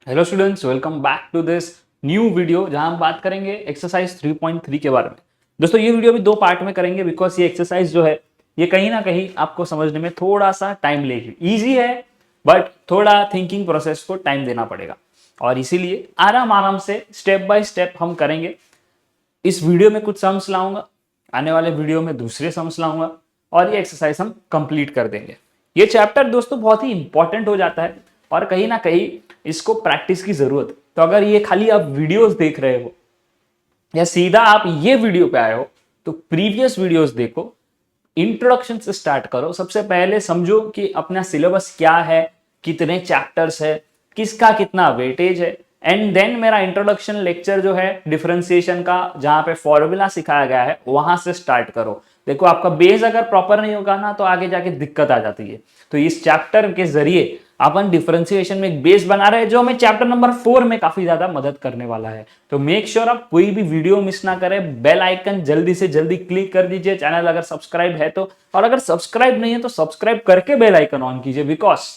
Hello students, welcome back to this new video जहां हम बात करेंगे एक्सरसाइज 3.3 के बारे में। दोस्तों ये वीडियो भी दो पार्ट में करेंगे बिकॉज ये एक्सरसाइज जो है ये कहीं ना कहीं आपको समझने में थोड़ा सा टाइम लेगी। इजी है बट थोड़ा थिंकिंग प्रोसेस को टाइम देना पड़ेगा और इसीलिए आराम आराम से स्टेप बाय स्टेप हम करेंगे। इस वीडियो में कुछ सम्स लाऊंगा, आने वाले वीडियो में दूसरे सम्स लाऊंगा और ये एक्सरसाइज हम कंप्लीट कर देंगे। ये चैप्टर दोस्तों बहुत ही इंपॉर्टेंट हो जाता है और कहीं ना कहीं इसको प्रैक्टिस की जरूरत है। तो अगर ये खाली आप वीडियोस देख रहे हो या सीधा आप ये वीडियो पे आए हो तो प्रीवियस वीडियोस देखो, इंट्रोडक्शन से स्टार्ट करो। सबसे पहले समझो कि अपना सिलेबस क्या है, कितने चैप्टर्स है, किसका कितना वेटेज है, एंड देन मेरा इंट्रोडक्शन लेक्चर जो है डिफरेंशिएशन का जहां पे फॉर्मूला सिखाया गया है वहां से स्टार्ट करो। देखो आपका बेस अगर प्रॉपर नहीं होगा ना तो आगे जाके दिक्कत आ जाती है। तो इस चैप्टर के जरिए अपन डिफरेंशिएशन में एक बेस बना रहे हैं जो हमें चैप्टर नंबर 4 में काफी ज्यादा मदद करने वाला है। तो मेक श्योर आप कोई भी वीडियो मिस ना करें, बेल आइकन जल्दी से जल्दी क्लिक कर दीजिए, चैनल अगर सब्सक्राइब है तो, और अगर सब्सक्राइब नहीं है तो सब्सक्राइब करके बेल आइकन ऑन कीजिए बिकॉज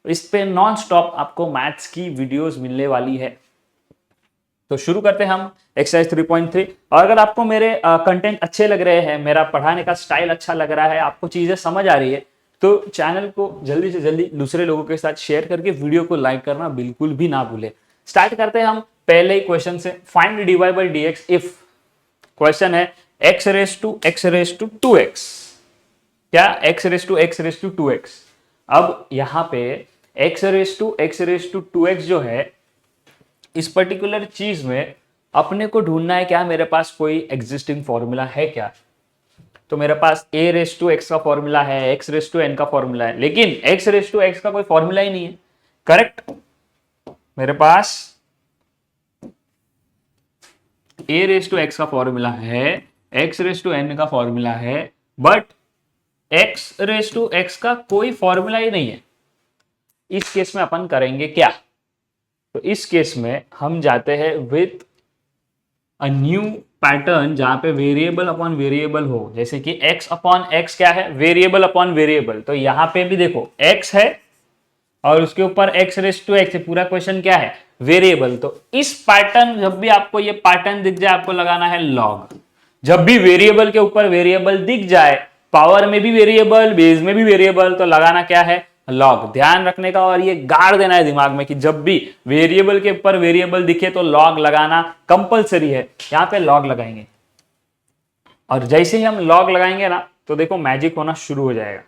इस पे नॉन स्टॉप आपको मैथ्स की वीडियोस मिलने वाली है। तो शुरू करते हैं हम एक्सरसाइज 3.3। और अगर आपको मेरे कंटेंट अच्छे लग रहे हैं, मेरा पढ़ाने का स्टाइल अच्छा लग रहा है, आपको चीजें समझ आ रही है तो चैनल को जल्दी से जल्दी दूसरे लोगों के साथ शेयर करके वीडियो को लाइक करना बिल्कुल भी ना भूले। स्टार्ट करते हैं हम पहले ही क्वेश्चन से। Find D Y by D X if, question है एक्स रेस टू 2x। क्या एक्स रेस टू 2x। अब यहां पे एक्स रेस टू 2x जो है इस पर्टिकुलर चीज में अपने को ढूंढना है। क्या मेरे पास कोई एग्जिस्टिंग फॉर्मूला है क्या? तो मेरे पास a रेस टू एक्स का फॉर्मूला है, x रेस टू n का फॉर्मूला है, लेकिन x रेस टू x का कोई फॉर्मूला ही नहीं है। करेक्ट, मेरे पास a रेस टू x का फॉर्मूला है, x रेस टू n का फॉर्मूला है, but x raise to x का कोई फॉर्मूला ही नहीं है। इस केस में अपन करेंगे क्या? तो इस केस में हम जाते हैं विथ अ न्यू पैटर्न जहां पे वेरिएबल अपॉन वेरिएबल हो। जैसे कि x अपॉन x क्या है? Variable upon variable. तो यहां पे भी देखो x है और उसके ऊपर x रेस टू x है। पूरा क्वेश्चन क्या है? वेरिएबल। तो इस पैटर्न, जब भी आपको ये पैटर्न दिख जाए आपको लगाना है लॉग। जब भी वेरिएबल के ऊपर वेरिएबल दिख जाए, पावर में भी वेरिएबल, बेस में भी वेरिएबल, तो लगाना क्या है? लॉग। ध्यान रखने का और ये गाड़ देना है दिमाग में कि जब भी वेरिएबल के ऊपर वेरिएबल दिखे तो लॉग लगाना कंपलसरी है। यहां पे लॉग लगाएंगे और जैसे ही हम लॉग लगाएंगे ना तो देखो मैजिक होना शुरू हो जाएगा।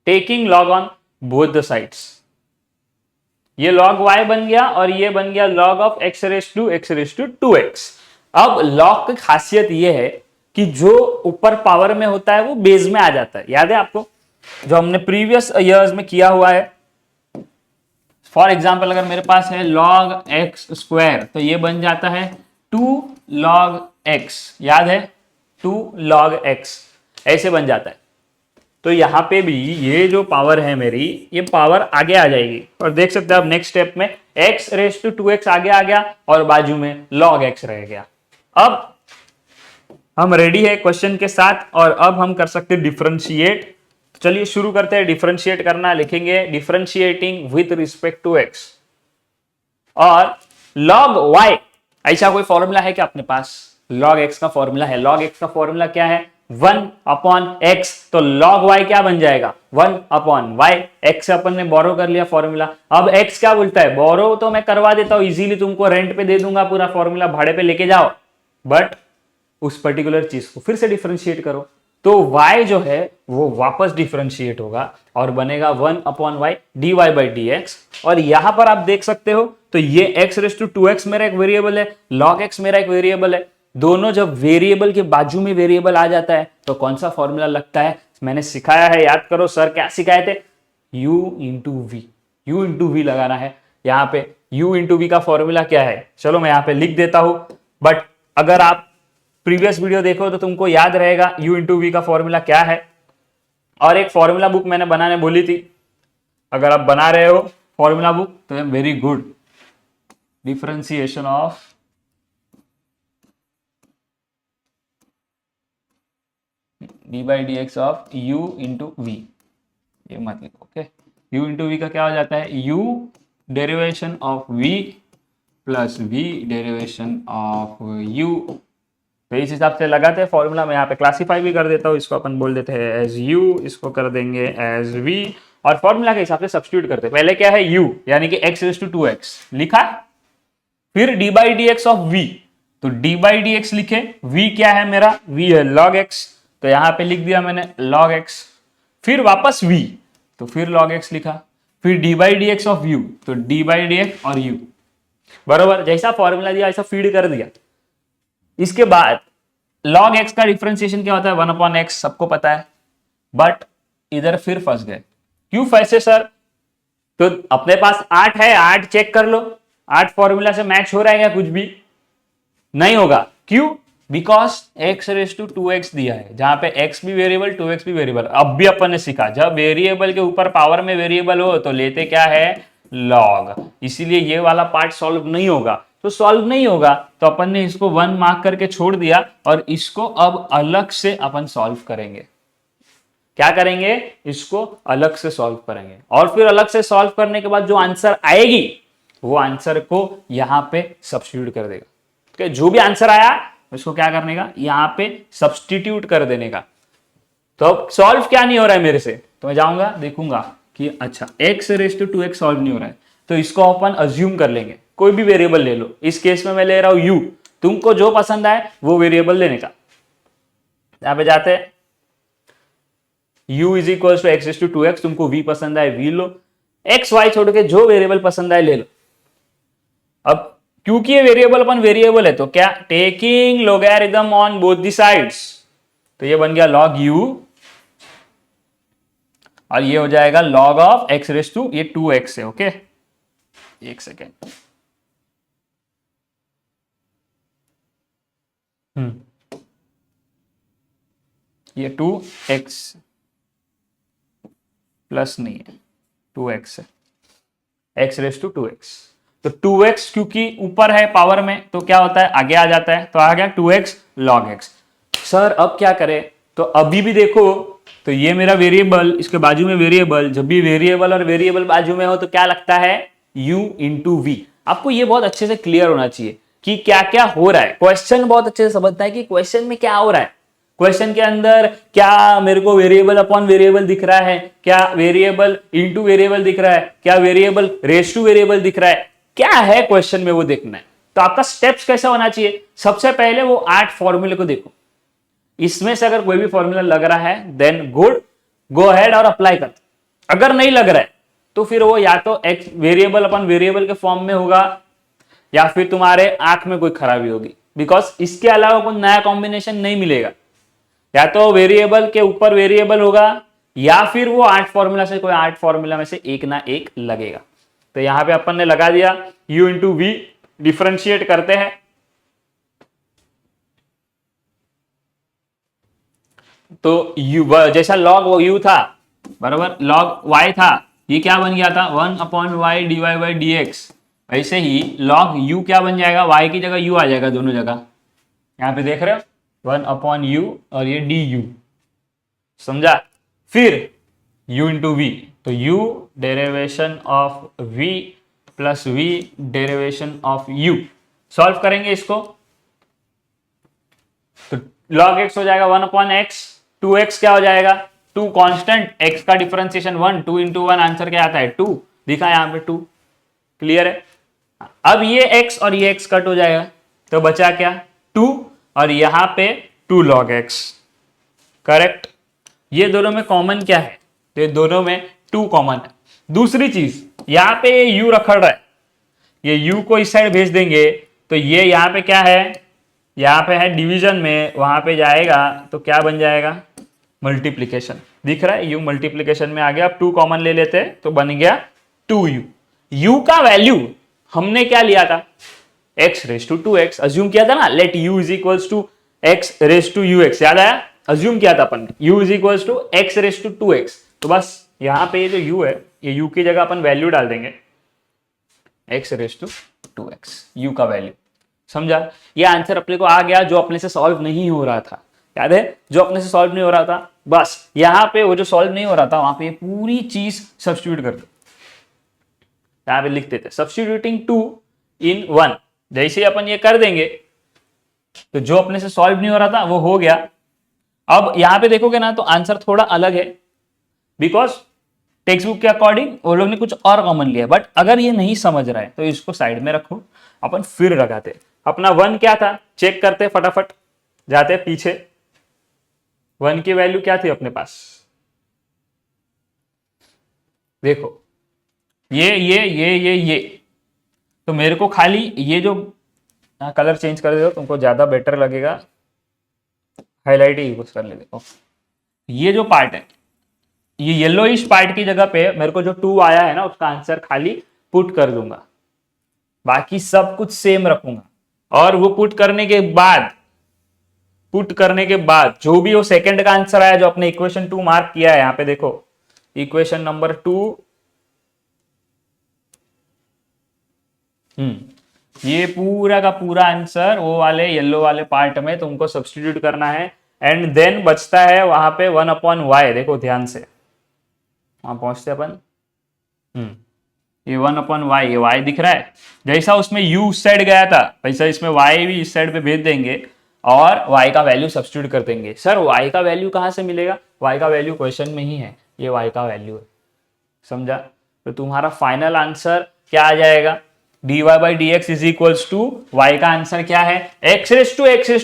Taking log on both the sides, ये log y बन गया और ये बन गया log of x raise to 2x। अब log की खासियत ये है कि जो ऊपर पावर में होता है वो बेस में आ जाता है। याद है आपको जो हमने प्रीवियस ईयर्स में किया हुआ है। फॉर एग्जाम्पल अगर मेरे पास है log x स्क्वायर तो ये बन जाता है 2 log x। याद है 2 log x ऐसे बन जाता है। तो यहां पे भी ये जो पावर है मेरी, ये पावर आगे आ जाएगी और देख सकते हैं अब नेक्स्ट स्टेप में x रेस टू 2x आगे आ गया और बाजू में log x रह गया। अब हम रेडी है क्वेश्चन के साथ और अब हम कर सकते हैं डिफरेंशिएट। तो चलिए शुरू करते हैं। डिफरेंशिएट करना, लिखेंगे differentiating with respect to x और log y। ऐसा कोई फॉर्मूला है क्या अपने पास? log x का फॉर्मूला है। log x का फॉर्मूला क्या है? 1 अपॉन x। तो log y क्या बन जाएगा? 1 अपॉन y। x से अपन ने बोरो कर लिया फॉर्मूला। अब x क्या बोलता है? बोरो तो मैं करवा देता हूं इजीली, तुमको रेंट पे दे दूंगा पूरा फॉर्मूला, भाड़े पे लेके जाओ, बट उस पर्टिकुलर चीज को फिर से डिफरेंशिएट करो तो y जो है वो वापस डिफरेंशिएट होगा और बनेगा 1 upon y dy by dx। और यहां पर आप देख सकते हो तो ये x रेस टू 2x मेरा एक वेरिएबल है, log x मेरा एक वेरिएबल है। दोनों जब वेरिएबल के बाजू में वेरिएबल आ जाता है तो कौन सा फॉर्मूला लगता है? मैंने सिखाया है, याद करो सर क्या सिखाए थे? u इंटू वी लगाना है। यहां पे u इंटू वी का फॉर्मूला क्या है? चलो मैं यहां पे लिख देता हूं, बट अगर आप प्रीवियस वीडियो देखो तो तुमको याद रहेगा u इंटू वी का फॉर्मूला क्या है। और एक फॉर्मूला बुक मैंने बनाने बोली थी, अगर आप बना रहे हो फॉर्मूला बुक तो very good. Differentiation of D by D X of u into V, ये मत लिखो, ओके। u इंटू वी का क्या हो जाता है, u derivation of v plus v derivation of u। तो इस हिसाब से लगाते हैं फॉर्मूला में, यहाँ पे क्लासीफाई भी कर देता हूँ, इसको अपन बोल देते हैं एज u, इसको कर देंगे एज v, और फॉर्मूला के हिसाब से सब्स्टिट्यूट करते हैं। पहले क्या है u, यानी कि x रेज टू 2x लिखा, फिर d by D X of v, तो d बाई डी एक्स लिखे, v क्या है मेरा, v है log x, तो यहां पे लिख दिया मैंने log x, फिर वापस v, तो फिर log x लिखा, फिर d by D X of u, तो d बाई डी एक्स और u, बरोबर जैसा फॉर्मूला दिया ऐसा फीड कर दिया। इसके बाद log x का डिफरेंशिएशन क्या होता है, 1/x, सबको पता है, बट इधर फिर फंस गए। क्यों फंसे सर, तो अपने पास 8 है, 8 चेक कर लो, 8 फॉर्मूला से मैच हो रहा है क्या, कुछ भी नहीं होगा। क्यों, because x raise to 2x दिया है, जहां पे x भी वेरिएबल 2x भी वेरिएबल। अब भी अपन ने सीखा, जब वेरिएबल के ऊपर पावर में वेरिएबल हो तो लेते क्या है, लॉग, इसीलिए ये वाला पार्ट सॉल्व नहीं होगा। तो सॉल्व नहीं होगा तो अपन ने इसको 1 मार्क करके छोड़ दिया, और इसको अब अलग से अपन सॉल्व करेंगे। क्या करेंगे, इसको अलग से सॉल्व करेंगे, और फिर अलग से सॉल्व करने के बाद जो आंसर आएगी वो आंसर को यहां पे सब्स्टिट्यूट कर देगा। okay? जो भी आंसर आया उसको क्या करने का, यहां पे सब्स्टिट्यूट कर देने का। तो अब सॉल्व क्या नहीं हो रहा है मेरे से, तो मैं जाऊंगा देखूंगा कि अच्छा x raise to 2x solve नहीं हो रहा है, तो इसको अपन अज्यूम कर लेंगे, कोई भी वेरिएबल ले लो। इस केस में मैं ले रहा हूं u, तुमको जो पसंद आए वो वेरिएबल लेने का। यहां पे जाते हैं, u is equal to X to 2x, तुमको v पसंद आए v लो, x y छोड़ के जो वेरिएबल पसंद आए ले लो। अब क्योंकि ये वेरिएबल अपन वेरिएबल है, तो क्या, taking logarithm on both the sides, तो ये बन गया log u, और ये हो जाएगा log of x raise to, ये 2x है, ओके। एक सेकेंड, ये 2x प्लस नहीं है, 2x है, x रेज टू 2x, तो 2x क्योंकि ऊपर है पावर में, तो क्या होता है, आगे आ जाता है, तो आ गया 2x log x। सर अब क्या करें, तो अभी भी देखो, तो ये मेरा वेरिएबल, इसके बाजू में वेरिएबल, जब भी वेरिएबल और वेरिएबल बाजू में हो तो क्या लगता है, u इंटू वी। आपको ये बहुत अच्छे से क्लियर होना चाहिए कि क्या क्या हो रहा है, क्वेश्चन बहुत अच्छे से समझता है कि क्वेश्चन में क्या हो रहा है। क्वेश्चन के अंदर क्या मेरे को वेरिएबल अपॉन वेरिएबल दिख रहा है, क्या वेरिएबल इंटू वेरिएबल दिख रहा है, क्या वेरिएबल रेज टू वेरिएबल दिख रहा है, क्या है क्वेश्चन में वो देखना है। तो आपका स्टेप्स कैसा होना चाहिए, सबसे पहले वो 8 फॉर्मूले को देखो, इसमें से अगर कोई भी फॉर्मूला लग रहा है देन गुड, गो अहेड और अप्लाई कर। अगर नहीं लग रहा है तो फिर वो या तो एक्स वेरिएबल अपन वेरिएबल के फॉर्म में होगा, या फिर तुम्हारे आंख में कोई खराबी होगी, बिकॉज इसके अलावा कोई नया कॉम्बिनेशन नहीं मिलेगा। या तो वेरिएबल के ऊपर वेरिएबल होगा, या फिर वो 8 फॉर्मूला से कोई 8 फॉर्मूला में से एक ना एक लगेगा। तो यहां पे अपन ने लगा दिया u इंटू वी, डिफरेंशिएट करते हैं, तो u जैसा log u था बराबर log y था, ये क्या बन गया था 1/y dy बाई dx, वैसे ही log u क्या बन जाएगा, y की जगह u आ जाएगा दोनों जगह। यहां पे देख रहे हो 1/u और ये du, समझा। फिर u इंटू वी, तो u derivation of v plus v derivation of u, solve करेंगे इसको, तो log x हो जाएगा 1/x, 2x क्या हो जाएगा 2 कांस्टेंट, x का डिफरेंशिएशन 1, 2 इंटू 1 आंसर क्या आता है 2, दिखा यहां पे 2, क्लियर है। अब ये x और ये x कट हो जाएगा, तो बचा क्या 2, और यहां पे 2 log x, करेक्ट। ये दोनों में कॉमन क्या है, तो ये दोनों में 2 कॉमन है। दूसरी चीज, यहां पे u रखड़ रहा है, ये u को इस साइड भेज देंगे, तो ये यहां पे क्या है, यहां पे है डिवीजन में, वहां पे जाएगा तो क्या बन जाएगा मल्टीप्लीकेशन, दिख रहा है u मल्टीप्लीकेशन में आ गया। अब 2 कॉमन ले लेते हैं तो बन गया 2u। u का वैल्यू हमने क्या लिया था, x raise to 2x, assume किया था ना, let u is equals to x raise to ux, याद आया, अज्यूम किया था अपन u is equals to x raise to 2x। तो बस यहां पे ये जो u है, ये u की जगह अपन वैल्यू डाल देंगे x raise to 2x, u का वैल्यू, समझा। ये आंसर अपने को आ गया जो अपने से सॉल्व नहीं हो रहा था। याद है, जो अपने से सॉल्व नहीं हो रहा था, बस यहाँ पे वो जो सॉल्व नहीं हो रहा था वहां पे पूरी चीज सब्स्टिट्यूट कर दो। यहाँ पे लिखते थे सब्स्टिट्यूटिंग 2 in 1। जैसे अपन ये कर देंगे तो जो अपने से सॉल्व नहीं हो रहा था वो हो गया। अब यहां पे देखोगे ना तो आंसर थोड़ा अलग है, बिकॉज टेक्स्ट बुक के अकॉर्डिंग वो लोग ने कुछ और कॉमन लिया। बट अगर ये नहीं समझ रहा है तो इसको साइड में रखो, अपन फिर लगाते। अपना 1 क्या था चेक करते, फटाफट जाते पीछे। 1 की वैल्यू क्या थी अपने पास, देखो ये तो मेरे को खाली ये जो कलर चेंज कर दो, तुमको ज्यादा बेटर लगेगा, हाईलाइट ही यूज कर ले। देखो ये जो पार्ट है, ये येलोइश पार्ट की जगह पे मेरे को जो 2 आया है ना उसका आंसर खाली पुट कर दूंगा, बाकी सब कुछ सेम रखूंगा। और वो पुट करने के बाद जो भी वो सेकंड का आंसर आया जो अपने इक्वेशन 2 मार्क किया है, यहां पे देखो इक्वेशन नंबर 2, ये पूरा का पूरा आंसर वो वाले येलो वाले पार्ट में तुमको सब्स्टिट्यूट करना है। एंड देन बचता है वहां पे 1/y। देखो ध्यान से वहां पहुंचते अपन। ये 1/y, ये y दिख रहा है। जैसा उसमें u उस साइड गया था वैसा इसमें y भी इस साइड पे भेज देंगे और y का वैल्यू सब्स्टिट्यूट कर देंगे। सर y का वैल्यू कहां से मिलेगा, y का वैल्यू क्वेश्चन में ही है, ये y का वैल्यू है, समझा। तो तुम्हारा फाइनल आंसर क्या आ जाएगा, dy by dx is equals to y का आंसर क्या है x रेस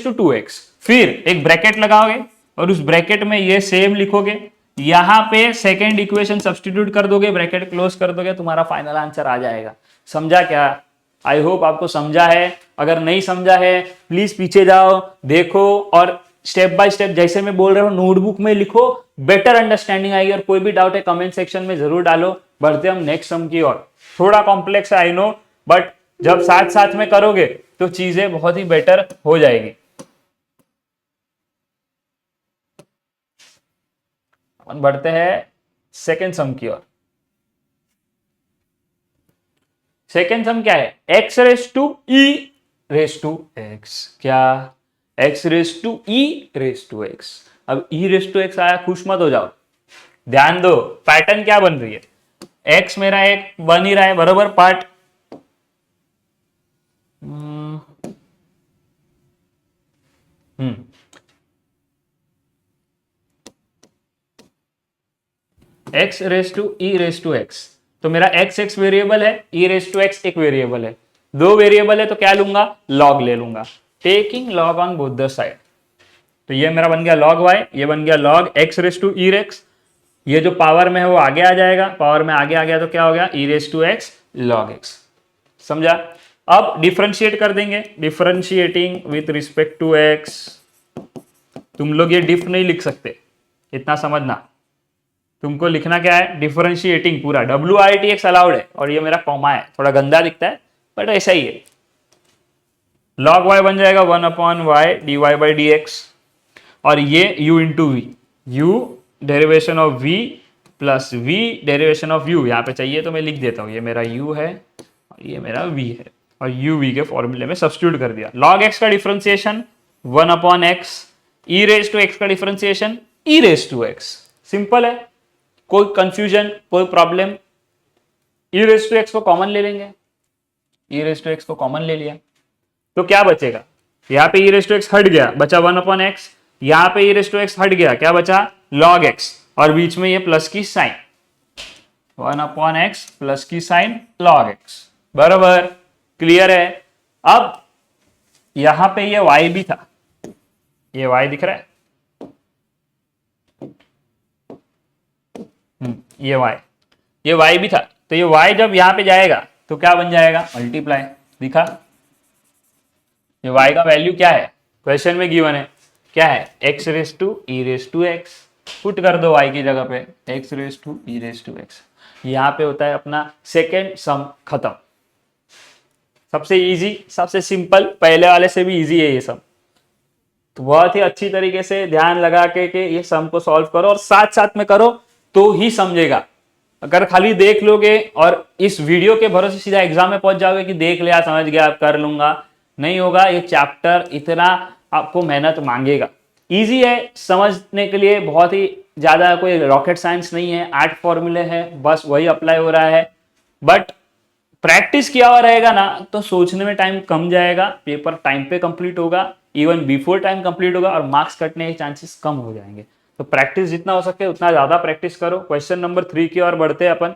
टू 2x। फिर एक ब्रैकेट लगाओगे और उस ब्रैकेट में ये सेम लिखोगे, यहां पे सेकेंड इक्वेशन सब्स्टिट्यूट कर दोगे, ब्रैकेट क्लोज कर दोगे, तुम्हारा फाइनल आंसर आ जाएगा। समझा क्या, आई होप आपको समझा है। अगर नहीं समझा है प्लीज पीछे जाओ देखो और स्टेप बाय स्टेप जैसे मैं बोल रहा हूँ नोटबुक में लिखो, बेटर अंडरस्टैंडिंग आएगी। और कोई भी डाउट है कमेंट सेक्शन में जरूर डालो। बढ़ते हम नेक्स्ट सम की ओर। थोड़ा कॉम्प्लेक्स है आई नो, बट जब साथ साथ में करोगे तो चीजें बहुत ही बेटर हो जाएगी। अपन बढ़ते हैं सेकेंड सम की ओर। सेकेंड सम क्या है, x raise to e raise to x। क्या, x raise to e raise to x। अब e रेस टू x आया, खुश मत हो जाओ, ध्यान दो पैटर्न क्या बन रही है। x मेरा एक बन ही रहा है बराबर part, x raise to e raise to x। तो मेरा x वेरिएबल है, e रेस टू x एक वेरिएबल है, दो वेरिएबल है तो क्या लूंगा, लॉग ले लूंगा, taking log on both the side. तो ये मेरा बन गया लॉग y, ये बन गया log x raise to e रेक्स। ये जो पावर में है वो आगे आ जाएगा, पावर में आगे आ गया तो क्या हो गया, e raise to x log x। समझा। अब डिफरेंशिएट कर देंगे, differentiating with respect to x। तुम लोग ये डिफ नहीं लिख सकते, इतना समझना। तुमको लिखना क्या है, डिफरेंशिएटिंग पूरा WITX अलाउड है। और ये मेरा कॉमा है, थोड़ा गंदा दिखता है बट ऐसा ही है। log y बन जाएगा 1/y dy by dx। और ये u into V, u derivation of v plus v derivation of u। यहाँ पे चाहिए तो मैं लिख देता हूँ, ये मेरा u है और ये मेरा v है, और u v के फॉर्मूले में सब्स्टिट्यूट कर दिया। log x का differentiation 1/x, e raise to x का differentiation e raise to x। Simple है, कोई कंफ्यूजन कोई problem. e raise to x को कॉमन ले लेंगे, e रेज टू x को कॉमन ले लिया तो क्या बचेगा, यहाँ पे e रेज टू x हट गया, बचा 1/x। यहाँ पे e रेज टू x हट गया, क्या बचा, log x, और बीच में ये प्लस की साइन, 1/x प्लस की साइन log x। बराबर, क्लियर है। अब यहां पे ये y भी था, ये y दिख रहा है, ये y भी था। तो ये y जब यहां पे जाएगा तो क्या बन जाएगा, मल्टीप्लाई। दिखा, ये y का वैल्यू क्या है, क्वेश्चन में गिवन है, क्या है, x raise to e raise to x। Put कर दो y की जगह पे, x raise to e raise to x। यहां पे होता है अपना सेकेंड सम खत्म। सबसे इजी, सबसे सिंपल, पहले वाले से भी इजी है ये सम। तो बहुत ही अच्छी तरीके से ध्यान लगा के ये सम को सॉल्व करो और साथ साथ में करो तो ही समझेगा। अगर खाली देख लोगे और इस वीडियो के भरोसे सीधा एग्जाम में पहुंच जाओगे कि देख लिया समझ गया कर लूंगा, नहीं होगा। ये चैप्टर इतना आपको मेहनत मांगेगा। इजी है समझने के लिए, बहुत ही ज्यादा कोई रॉकेट साइंस नहीं है, 8 फॉर्मूले हैं, बस वही अप्लाई हो रहा है। बट प्रैक्टिस किया हुआ रहेगा ना तो सोचने में टाइम कम जाएगा, पेपर टाइम पे कंप्लीट होगा, इवन बिफोर टाइम कंप्लीट होगा, और मार्क्स कटने के चांसेस कम हो जाएंगे। तो प्रैक्टिस जितना हो सके उतना ज्यादा प्रैक्टिस करो। क्वेश्चन नंबर 3 की ओर बढ़ते हैं अपन।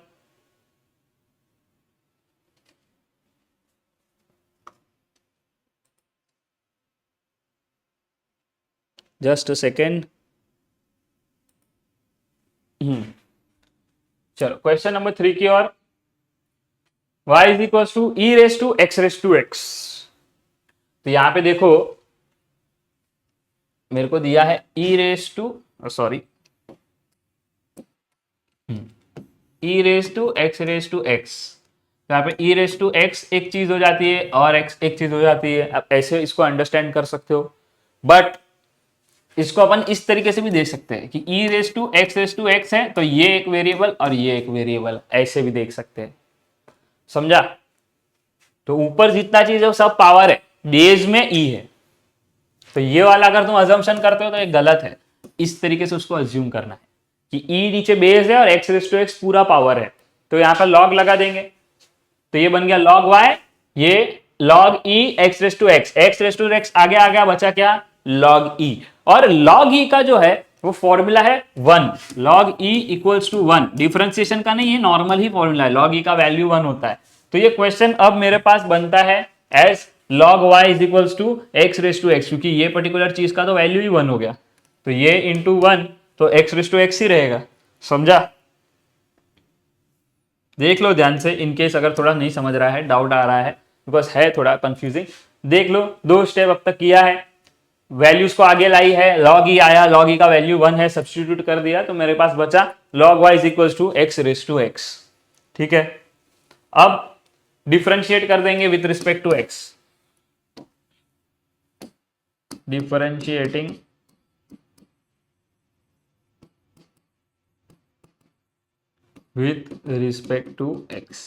Just a second. चलो क्वेश्चन नंबर 3 की ओर। y is equal to E raise to x raise to x. तो यहां पे देखो मेरे को दिया है E raise to, sorry, E raise to X. यहाँ पे ई रेस टू एक्स एक चीज हो जाती है और एक्स एक चीज हो जाती है। आप ऐसे इसको अंडरस्टैंड कर सकते हो, बट इसको अपन इस तरीके से भी देख सकते हैं कि ई रेस टू एक्स है तो ये एक वेरिएबल और ये एक वेरिएबल, ऐसे भी देख सकते हैं। समझा? तो ऊपर जितना चीज है वो सब पावर है, बेस में ई है। तो ये वाला अगर तुम अजम्पशन करते हो तो ये गलत है। इस तरीके से उसको अज्यूम करना है कि ई नीचे बेस है और एक्स रेस टू एक्स पूरा पावर है। तो यहां पर लॉग लगा देंगे तो ये बन गया लॉग वाई, ये log E X raise to X आगे आ गया, बचा क्या? Log E. और लॉग ई का जो है वो फॉर्मूला है 1, log E equals to 1। Differentiation का नहीं, ये नॉर्मल ही फॉर्मूला है, लॉग ई का वैल्यू 1 होता है। तो ये क्वेश्चन अब मेरे पास बनता है as log y is equals to x raise to x, क्योंकि ये पर्टिकुलर चीज का तो वैल्यू ही 1 हो गया, तो ये इंटू 1 तो एक्स रेस टू एक्स ही रहेगा। समझा? देख लो ध्यान से, इनकेस अगर थोड़ा नहीं समझ रहा है, डाउट आ रहा है, बिकॉज है थोड़ा कंफ्यूजिंग। देख लो, 2 स्टेप अब तक किया है, वैल्यूज को आगे लाई है, log ई आया, log ई का वैल्यू 1 है, सब्स्टिट्यूट कर दिया तो मेरे पास बचा log y is equal to x raise to x. ठीक है, अब डिफरेंशिएट कर देंगे with respect to x. Differentiating with respect to x,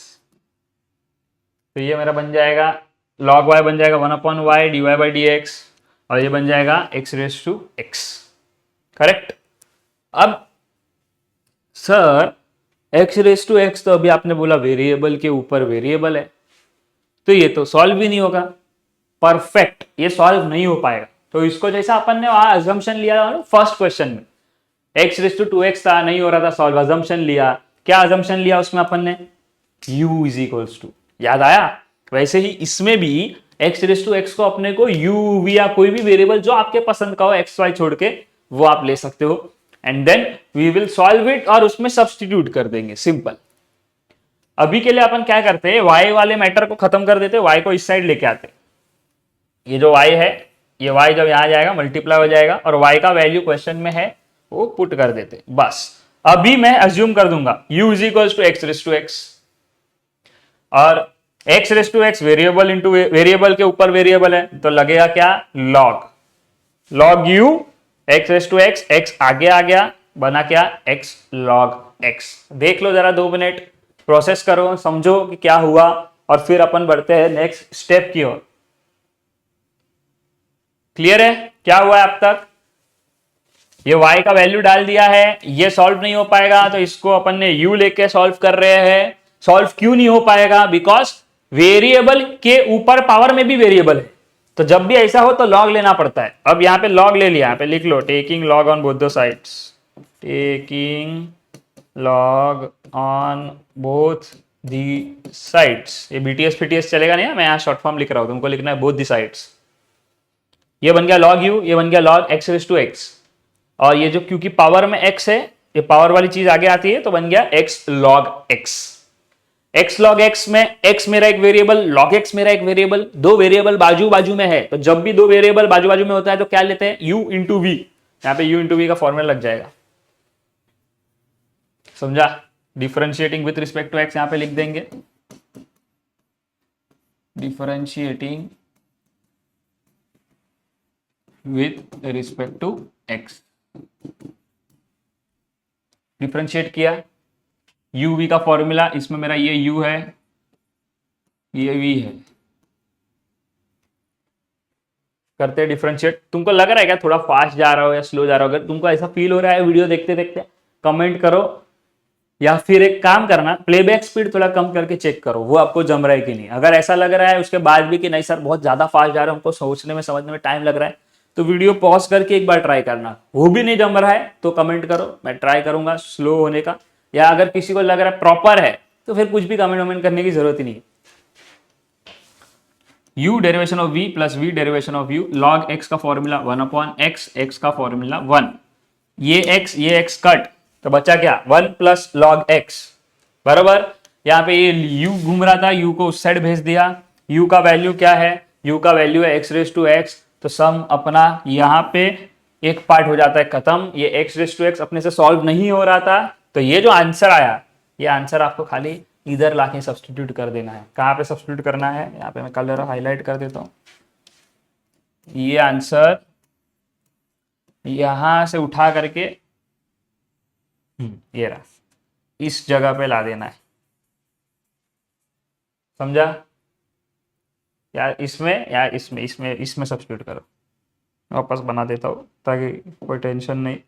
तो ये मेरा बन जाएगा log y बन जाएगा 1/y dy by D x, और ये बन जाएगा x raise to X. Correct? अब sir x raise to x तो अभी आपने बोला वेरिएबल के ऊपर वेरिएबल है, तो ये तो सॉल्व भी नहीं होगा। परफेक्ट, ये सॉल्व नहीं हो पाएगा। तो इसको जैसा अपन ने वहां अजम्पशन लिया फर्स्ट क्वेश्चन में, x रेस टू 2x था, नहीं हो रहा था सॉल्व, अजम्पशन लिया। क्या अजम्पशन लिया उसमें अपन ने? u इज इक्वल्स टू, याद आया? वैसे ही इसमें भी x रेस टू एक्स को अपने को u v या कोई भी वेरिएबल जो आपके पसंद का हो x y छोड़ के वो आप ले सकते हो, and then we will solve it और उसमें सब्स्टिट्यूट कर देंगे, सिंपल। अभी के लिए अपन क्या करते हैं, y वाले मैटर को खत्म कर देते, y को इस साइड लेके आते। ये जो y है, ये y जब यहां जाएगा मल्टीप्लाई हो जाएगा और y का वैल्यू क्वेश्चन में है वो पुट कर देते, बस। अभी मैं अज्यूम कर दूंगा u is equal to x raise to x, और x raise to x variable into variable के ऊपर वेरिएबल है तो लगेगा क्या? Log u x raise to x, x आगे आ गया, बना क्या? x log x। देख लो जरा 2 मिनट, प्रोसेस करो, समझो कि क्या हुआ, और फिर अपन बढ़ते हैं नेक्स्ट स्टेप की ओर। क्लियर है क्या हुआ है अब तक? ये y का वैल्यू डाल दिया है, ये सॉल्व नहीं हो पाएगा तो इसको अपन ने u लेके सॉल्व कर रहे हैं। सॉल्व क्यों नहीं हो पाएगा? बिकॉज वेरिएबल के ऊपर पावर में भी वेरिएबल है, तो जब भी ऐसा हो तो लॉग लेना पड़ता है। अब यहां पे लॉग ले लिया, यहां पे लिख लो taking log on both the sides, taking log on both the sides. ये बीटीएस फीटीएस चलेगा नहीं, मैं यहां शॉर्ट फॉर्म लिख रहा हूं, तुमको लिखना है बोथ दी साइड्स। ये बन गया log u, ये बन गया log x raise to x, और ये जो क्योंकि पावर में x है, ये पावर वाली चीज आगे आती है तो बन गया x log x। x log x में x मेरा एक वेरिएबल, log x मेरा एक वेरिएबल, दो वेरिएबल बाजू बाजू में है, तो जब भी दो वेरिएबल बाजू बाजू में होता है तो क्या लेते हैं? u into v. यहां पे u इंटू वी का फॉर्मूला लग जाएगा। समझा? Differentiating with respect to x यहां पे लिख देंगे, differentiating with respect to x। Differentiate किया, u v का फॉर्मूला, इसमें मेरा ये u है, ये v है। करते हैं डिफरेंशिएट। तुमको लग रहा है क्या थोड़ा फास्ट जा रहा हो या स्लो जा रहा हो? अगर तुमको ऐसा फील हो रहा है वीडियो देखते देखते, कमेंट करो, या फिर एक काम करना, प्लेबैक स्पीड थोड़ा कम करके चेक करो वो आपको जम रहा है कि नहीं। अगर ऐसा लग रहा है उसके बाद भी कि नहीं सर बहुत ज्यादा फास्ट जा रहा है, हमको सोचने में समझने में टाइम लग रहा है, तो वीडियो पॉज करके एक बार ट्राई करना। वो भी नहीं जम रहा है तो कमेंट करो, मैं ट्राई करूंगा स्लो होने का। या अगर किसी को लग रहा है प्रॉपर है तो फिर कुछ भी कमेंट वमेंट करने की जरूरत ही नहीं है। u derivation of v plus v derivation of u, log x का फॉर्मूला 1/x, x का फॉर्मूला 1, ये x कट, तो बचा क्या 1 प्लस log x बराबर। यहाँ पे ये u घूम रहा था, u को उस साइड भेज दिया। u का वैल्यू क्या है? u का वैल्यू है x रेस टू x, तो सम अपना यहाँ पे एक पार्ट हो जाता है खत्म। ये x रेस टू x अपने से सॉल्व नहीं हो रहा था, तो ये जो आंसर आया, ये आंसर आपको खाली इधर लाके सब्स्टिट्यूट कर देना है। कहाँ पे सब्स्टिट्यूट करना है? यहाँ पे मैं कलर हाईलाइट कर देता हूँ। ये आंसर यहां से उठा करके ये रहा, इस जगह पे ला देना है, समझा? या इसमें या इसमें इसमें इसमें सब्स्टिट्यूट करो। वापस बना देता हूँ ताकि कोई टेंशन नहीं।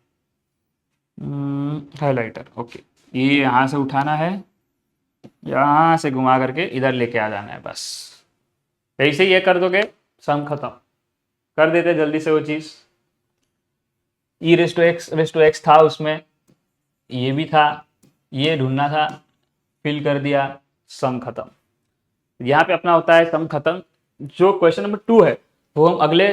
Highlighter, okay. ये यहाँ से उठाना है, यहां से घुमा करके इधर लेके आ जाना है, बस। ऐसे ये कर दोगे, सम खत्म कर देते जल्दी से वो चीज। ई रेस टू एक्स था उसमें, ये भी था, ये ढूंढना था, फिल कर दिया, सम खत्म। यहाँ पे अपना होता है सम खत्म। जो क्वेश्चन नंबर 2 है वो हम अगले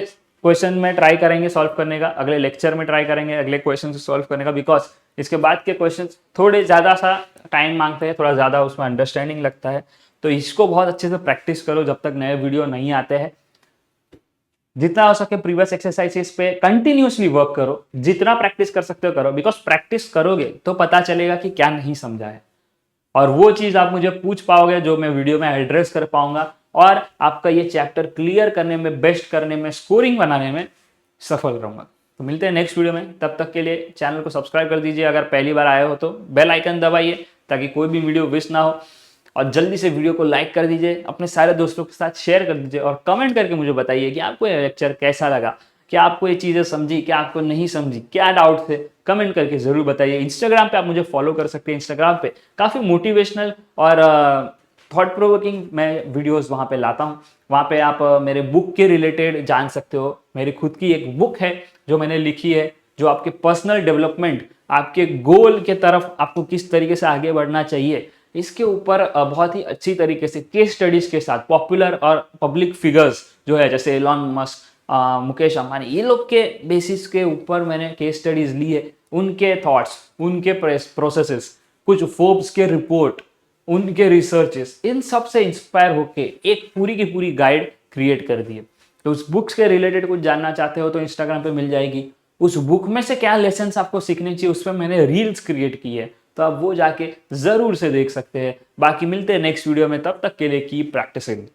क्वेश्चन में ट्राई करेंगे सॉल्व करने का, अगले लेक्चर में ट्राई करेंगे अगले क्वेश्चन से सॉल्व करने का, बिकॉज इसके बाद के क्वेश्चन थोड़े ज़्यादा सा टाइम मांगते हैं, थोड़ा ज़्यादा उसमें अंडरस्टैंडिंग लगता है। तो इसको बहुत अच्छे से प्रैक्टिस करो जब तक नए वीडियो नहीं आते हैं। जितना हो सके प्रीवियस एक्सरसाइजेस पे कंटिन्यूअसली वर्क करो, जितना प्रैक्टिस कर सकते हो करो, बिकॉज प्रैक्टिस करोगे तो पता चलेगा कि क्या नहीं समझा है, और वो चीज आप मुझे पूछ पाओगे जो मैं वीडियो में एड्रेस कर पाऊंगा, और आपका ये चैप्टर क्लियर करने में, बेस्ट करने में, स्कोरिंग बनाने में सफल रहूंगा। तो मिलते हैं नेक्स्ट वीडियो में, तब तक के लिए चैनल को सब्सक्राइब कर दीजिए, अगर पहली बार आए हो तो बेल आइकन दबाइए ताकि कोई भी वीडियो मिस ना हो, और जल्दी से वीडियो को लाइक कर दीजिए, अपने सारे दोस्तों के साथ शेयर कर दीजिए, और कमेंट करके मुझे बताइए कि आपको ये लेक्चर कैसा लगा, क्या आपको ये चीज़ें समझी, क्या आपको नहीं समझी, क्या डाउट थे, कमेंट करके ज़रूर बताइए। इंस्टाग्राम पे आप मुझे फॉलो कर सकते हैं, इंस्टाग्राम पे काफ़ी मोटिवेशनल और थॉट प्रोवोकिंग मैं वीडियोस वहाँ पे लाता हूँ। वहाँ पे आप मेरे बुक के रिलेटेड जान सकते हो। मेरी खुद की एक बुक है जो मैंने लिखी है, जो आपके पर्सनल डेवलपमेंट, आपके गोल के तरफ आपको किस तरीके से आगे बढ़ना चाहिए, इसके ऊपर बहुत ही अच्छी तरीके से केस स्टडीज के साथ पॉपुलर और पब्लिक फिगर्स जो है, जैसे एलॉन मस्क, मुकेश अंबानी, ये लोग के बेसिस के ऊपर मैंने केस स्टडीज ली है, उनके थॉट्स, उनके प्रोसेसेस, कुछ फोर्ब्स के रिपोर्ट, उनके रिसर्चेस, इन सब से इंस्पायर होके एक पूरी की पूरी गाइड क्रिएट कर दी है। तो उस बुक्स के रिलेटेड कुछ जानना चाहते हो तो इंस्टाग्राम पे मिल जाएगी। उस बुक में से क्या लेसन्स आपको सीखने चाहिए, उस पर मैंने रील्स क्रिएट की है, तो आप वो जाके जरूर से देख सकते हैं। बाकी मिलते हैं नेक्स्ट वीडियो में, तब तक के लिए कीप प्रैक्टिसिंग।